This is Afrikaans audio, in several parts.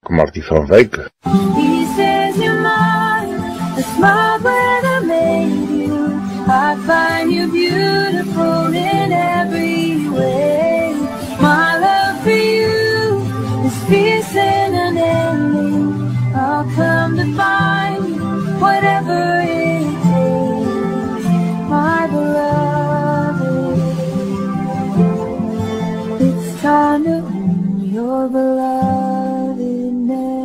Martie van Wyk. He says you're mine, the smart weather made you. I find you beautiful in every way. My love for you is fierce and unending. I'll come to find you, whatever it takes, my beloved. It's time to own your beloved name.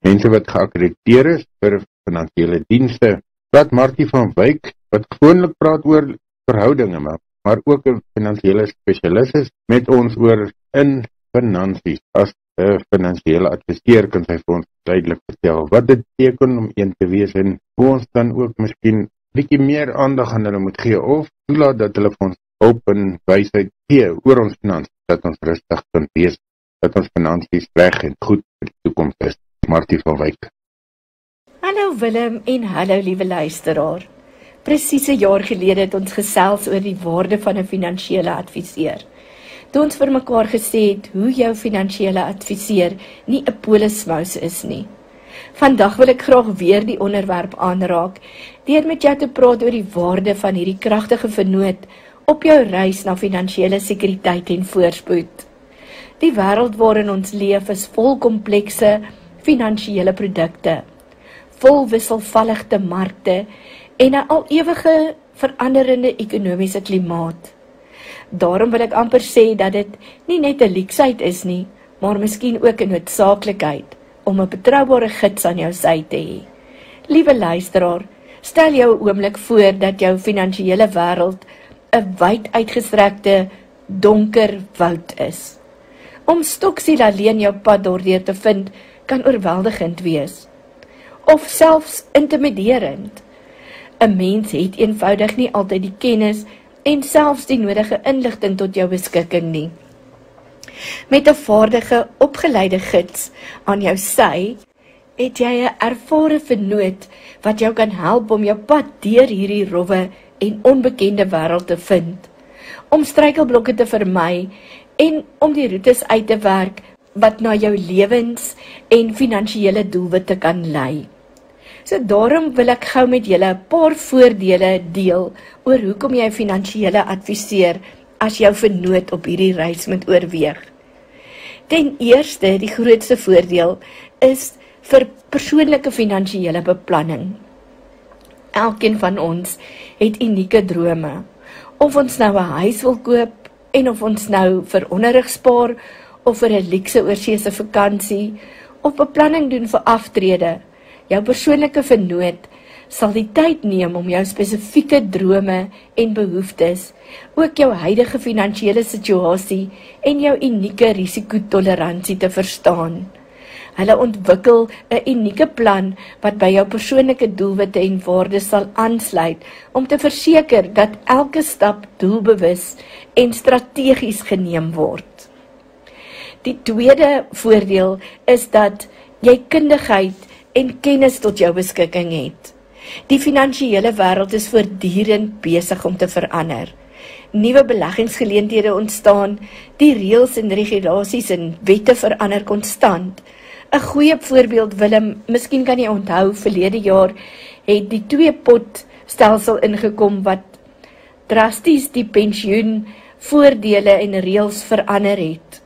Mense wat geakkrediteer is vir finansiële dienste. Praat Martie van Wyk, wat gewoonlik praat oor verhoudinge, maar ook 'n finansiële spesialis is, met ons oor in finansies. As 'n finansiële adviseur kan sy vir ons duidelik vertel wat dit beteken om een te wees en hoe ons dan ook miskien bietjie meer aandag aan hulle moet gee of toelaat dat hulle vir ons hulp en wysheid gee oor ons finansies, dat ons rustig kan wees, dat ons finansies reg en goed vir die toekoms is. Martie van Wyk. Hallo Willem en hallo liewe luisteraar. Presies 'n jaar gelede het ons gesels oor die waarde van 'n finansiële adviseur. Toe ons vir mekaar gesê het hoe jou finansiële adviseur nie 'n polismouse is nie. Vandag wil ek graag weer die onderwerp aanraak, deur met jou te praat oor die waarde van hierdie kragtige vennoot op jou reis na finansiële sekuriteit en voorspoed. Die wêreld waarin ons leef is vol komplekse finansiële produkte, vol wisselvallige markte en 'n al ewige veranderende ekonomiese klimaat. Daarom wil ek amper sê dat dit nie net 'n leksheid is nie, maar miskien ook 'n noodsaaklikheid om 'n betroubare gids aan jou sy te hê. Liewe luisteraar, stel jou 'n oomblik voor dat jou finansiële wêreld 'n wyd uitgestrekte donker woud is. Om stoksiel alleen jou pad daardeur te vind, kan oorweldigend wees, of selfs intimiderend. 'n Mens het eenvoudig nie altyd die kennis en selfs die nodige inligting tot jou beskikking nie. Met 'n vaardige, opgeleide gids aan jou sy, het jy 'n ervare vennoot wat jou kan help om jou pad deur hierdie rowwe en onbekende wêreld te vind, om struikelblokke te vermy en om die roetes uit te werk wat na jou lewens- en finansiële doelwitte kan lei. So daarom wil ek gou met julle 'n paar voordele deel oor hoekom jy 'n finansiële adviseur as jou vennoot op hierdie reis moet oorweeg. Ten eerste, die grootste voordeel is vir persoonlike finansiële beplanning. Elkeen van ons het unieke drome. Of ons nou 'n huis wil koop en of ons nou vir onderrig spaar of vir 'n luukse oorseese vakansie of beplanning doen vir aftrede. Jou persoonlike vennoot sal die tyd neem om jou spesifieke drome en behoeftes, ook jou huidige finansiële situasie en jou unieke risikotoleransie te verstaan. Hulle ontwikkel 'n unieke plan wat by jou persoonlike doelwitte en waardes sal aansluit om te verseker dat elke stap doelbewus en strategies geneem word. Die tweede voordeel is dat jy kundigheid en kennis tot jou beskikking het. Die finansiële wêreld is voortdurend besig om te verander. Nuwe beleggingsgeleenthede ontstaan, die reëls en regulasies en wette verander konstant. 'n Goeie voorbeeld, Willem, miskien kan jy onthou, verlede jaar het die 2-pot stelsel ingekom wat drasties die pensioen voordele en reëls verander het.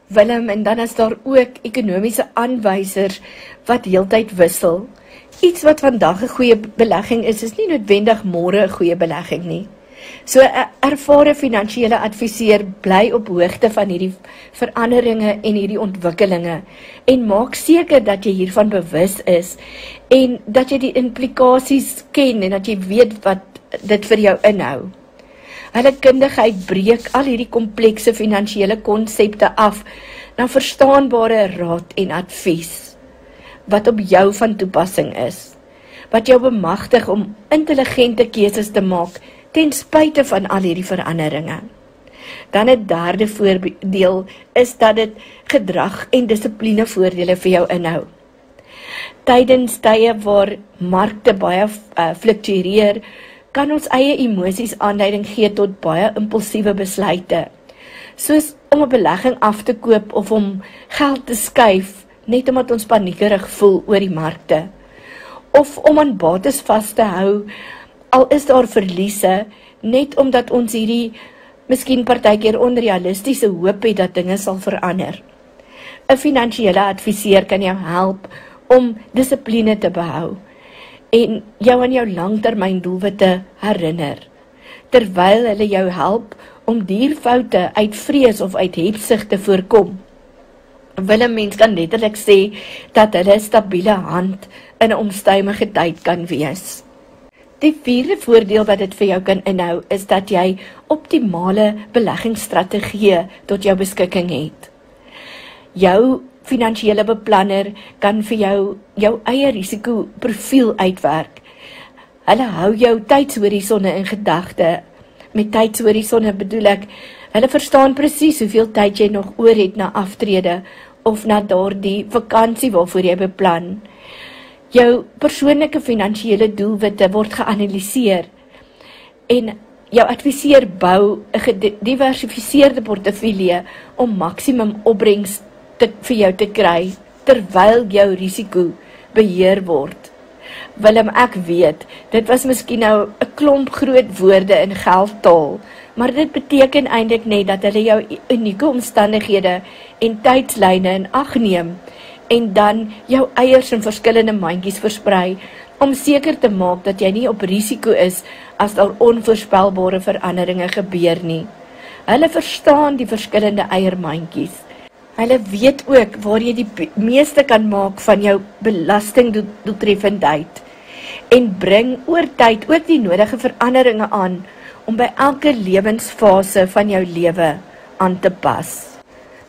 Willem, en dan is daar ook ekonomiese aanwysers wat heeltyd wissel. Iets wat vandag 'n goeie belegging is nie noodwendig môre 'n goeie belegging nie. So 'n ervare finansiële adviseur bly op hoogte van hierdie veranderinge en hierdie ontwikkelinge en maak seker dat jy hiervan bewus is en dat jy die implikasies ken en dat jy weet wat dit vir jou inhou. Hulle kundigheid breek al hierdie komplekse finansiële konsepte af na verstaanbare raad en advies wat op jou van toepassing is, wat jou bemagtig om intelligente keuses te maak ten spyte van al hierdie veranderinge. Dan 'n derde voordeel is dat dit gedrag en dissipline voordele vir jou inhou. Tydens tye waar markte baie fluktueer, kan ons eie emosies aanleiding gee tot baie impulsiewe besluite soos om 'n belegging af te koop of om geld te skuif, net omdat ons paniekerig voel oor die markte, of om aan bates vas te hou, al is daar verliese, net omdat ons hierdie miskien partykeer onrealistiese hoop het dat dinge sal verander. 'n Finansiële adviseur kan jou help om dissipline te behou en jou aan jou langtermyn doelwitte herinner, terwyl hulle jou help om dierfoute uit vrees of uit hebsug te voorkom. Wil 'n mens kan letterlik sê dat hulle 'n stabiele hand in 'n onstuimige tyd kan wees. Die vierde voordeel wat dit vir jou kan inhou, is dat jy optimale beleggingsstrategieë tot jou beskikking het. Jou finansiële beplanner kan vir jou eie risikoprofiel uitwerk. Hulle hou jou tydshorisonne in gedagte. Met tydshorisonne bedoel ek, hulle verstaan presies hoeveel tyd jy nog oor het na aftrede of na daardie vakansie waarvoor jy beplan. Jou persoonlike finansiële doelwitte word geanalyseer en jou adviseur bou 'n gediversifiseerde portefeulje om maksimum opbrengs vir jou te kry, terwyl jou risiko beheer word. Willem, ek weet, dit was miskien nou 'n klomp groot woorde in geldtaal, maar dit beteken eintlik net dat hulle jou unieke omstandighede en tydslyne in ag neem, en dan jou eiers in verskillende mandjies versprei, om seker te maak dat jy nie op risiko is as daar onvoorspelbare veranderinge gebeur nie. Hulle verstaan die verskillende eiermandjies. Hulle weet ook waar jy die meeste kan maak van jou belastingdoeltreffendheid en bring oor tyd ook die nodige veranderinge aan om by elke lewensfase van jou lewe aan te pas.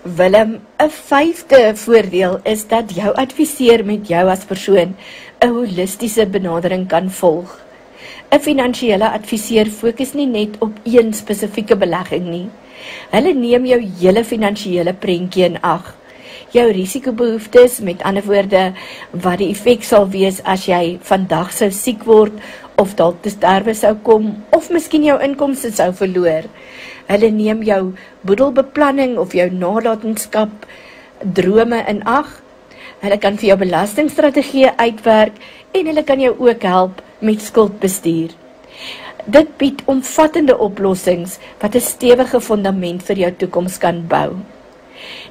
Willem, 'n vyfde voordeel is dat jou adviseur met jou as persoon 'n holistiese benadering kan volg. 'n Finansiële adviseur fokus nie net op een spesifieke belegging nie. Hulle neem jou hele finansiële prentjie in ag. Jou risikobehoeftes, met ander woorde, wat die effek sal wees as jy vandag sou siek word, of dalk te sterwe sou kom, of miskien jou inkomste sou verloor. Hulle neem jou boedelbeplanning of jou nalatenskap drome in ag. Hulle kan vir jou belastingstrategie uitwerk en hulle kan jou ook help met skuldbestuur. Dit bied omvattende oplossings wat 'n stewige fundament vir jou toekoms kan bou.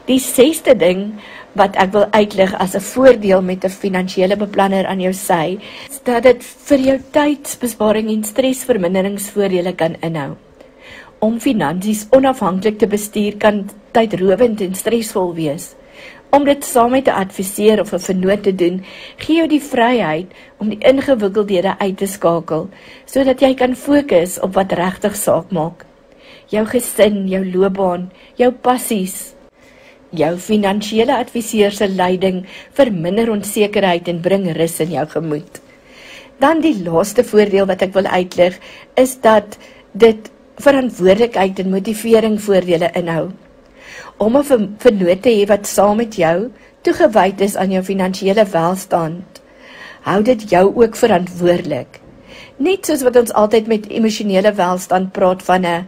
Die 6de ding wat ek wil uitlig as 'n voordeel met 'n finansiële beplanner aan jou sy, is dat dit vir jou tydsbesparing en stresverminderingsvoordele kan inhou. Om finansies onafhanklik te bestuur kan tydrowend en stresvol wees. Om dit saam met 'n adviseur of 'n vennoot te doen, gee jou die vryheid om die ingewikkeldhede uit te skakel, sodat jy kan fokus op wat regtig saak maak. Jou gesin, jou loopbaan, jou passies. Jou finansiële adviseur se leiding verminder onsekerheid en bring rus in jou gemoed. Dan die laaste voordeel wat ek wil uitlig, is dat dit verantwoordelikheid en motivering voordele inhou. Om 'n vennoot te hê wat saam met jou toegewyd is aan jou finansiële welstand, hou dit jou ook verantwoordelik. Net soos wat ons altyd met emosionele welstand praat van 'n,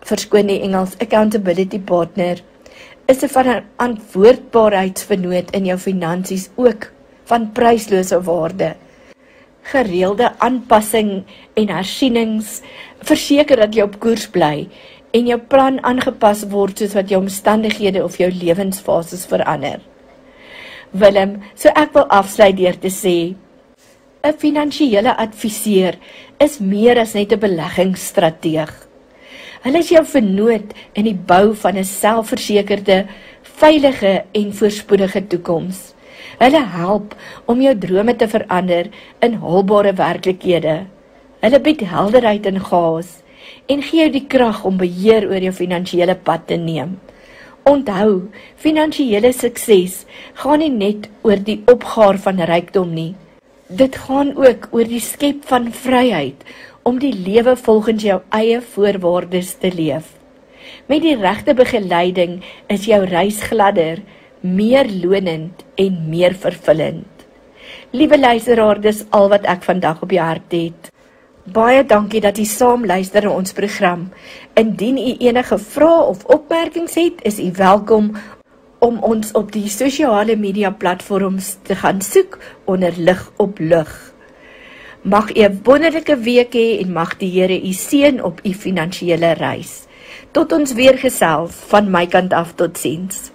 verskoon die Engels, accountability partner, is 'n verantwoordbaarheidsvennoot in jou finansies ook van pryslose waarde. Gereelde aanpassing en hersienings verseker dat jy op koers bly en jou plan aangepas word soos wat jou omstandighede of jou lewensfases verander. Willem, so ek wil afsluit deur te sê, 'n finansiële adviseur is meer as net 'n beleggingsstrateeg. Hulle is jou vennoot in die bou van 'n selfversekerde, veilige en voorspoedige toekoms. Hulle help om jou drome te verander in haalbare werklikhede. Hulle bied helderheid in chaos en gee jou die krag om beheer oor jou finansiële pad te neem. Onthou, finansiële sukses gaan nie net oor die opgaar van rykdom nie. Dit gaan ook oor die skep van vryheid om die lewe volgens jou eie voorwaardes te leef. Met die regte begeleiding is jou reis gladder, meer lonend en meer vervullend. Liewe luisteraar, dis al wat ek vandag op jou hart het. Baie dankie dat u saam luister na ons program. Indien u enige vrae of opmerkings het, is u welkom om ons op die sosiale media platforms te gaan soek onder Lig op Lig. Mag u 'n wonderlike week hê en mag die Here u seën op u finansiële reis. Tot ons weer gesels, van my kant af, totsiens.